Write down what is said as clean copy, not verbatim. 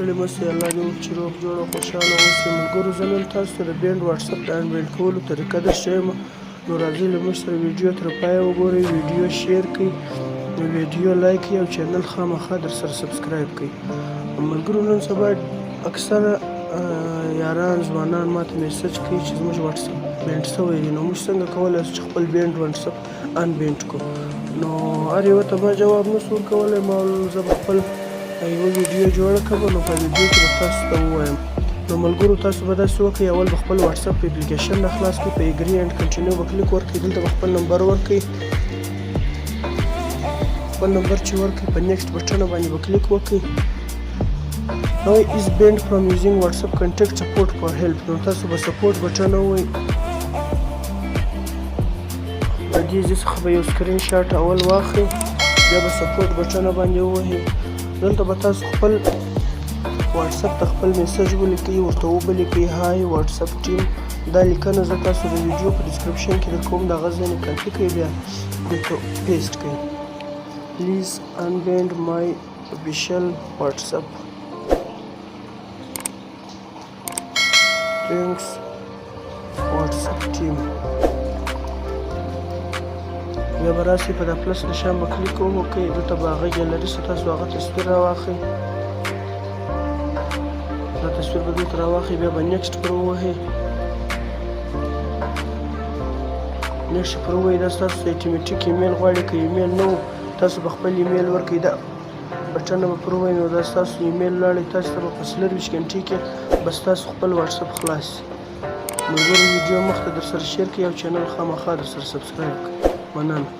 ستړي مه سئ. الله دې وکړي چې روغ جوړ او خوشحاله اوسئ. ملګرو زه نن تاسو ته د بینډ واتساپ د انډرایډ کولو طریقه درښیم. نو راځئ له موږ سره ویډیو تر پایه وګورئ، ویډیو شیر کړئ، ویډیو لایک کړئ او چینل خامخا در سره سبسکرایب کړئ. ملګرو نن سبا اکثره یاران ځوانان ماته میسج کوي چې زموږ واتساپ بینډ شوی دی، نو موږ څنګه کولی شو چې خپل بینډ واتساپ انبینډ کړو. نو هر یوه ته ما جواب نشو ورکولی. ما زه به خپل یوه ویډیو جوړه کړم، نو په ویډیو کې به تاسو ته ووایم. نو ملګرو تاسو به داسې وکړئ، اول به خپل واتساپ اپلیکیشن نه خلاص کړئ، په اګري اینډ کنټینیو به کلیک ورکړئ، دلته به خپل نمبر ورکړئ. خپل نمبر چې ورکړئ په نیکسټ بټن باندې به کلیک وکړئ. Now is banned from using WhatsApp contact support for help. نو تاسو به سپورټ بټن ووهئ. د دې ځای څخه به یو سکرین شاټ اول واخلئ، بیا به سپورټ بټن باندې ووهئ. دلته به تاسو خپل واتساپ ته خپل میسج ولیکئ، ورته ولیکئ هاي واتساپ ټیم. دا لیکنه زه تاسو د ویډیو په ډسکرپشن کې درکوم، د هغه ځای نه کاپي کړئ، بیا دلته پیسټ کړئ. پلیز انبینډ مای official WhatsApp. Thanks WhatsApp team. بیا به راسئ په دا پلس نشان به کلیک وکړئ، دلته به هغه ګیلري څه تاسو هغه تصویر راواخلئ. دا تصویر به دلته راواخلئ، بیا به نیکسټ پر ووهئ. نیکسټ پر ووهئ. دا ستاسو اتوماتیک ایمیل غواړي، که ایمیل نه و تاسو به خپل ایمیل ورکړئ. دا بټن به پر ووهئ، نو دا ستاسو ایمیل لاړئ، تاسو ته به په 24 غنټې کې بس تاسو خپل واتساپ خلاص شي. ملګرو ویډیو مخته در سره شیر کړئ او چینل خامخا در سره سبسکرایب کړئ. مننه.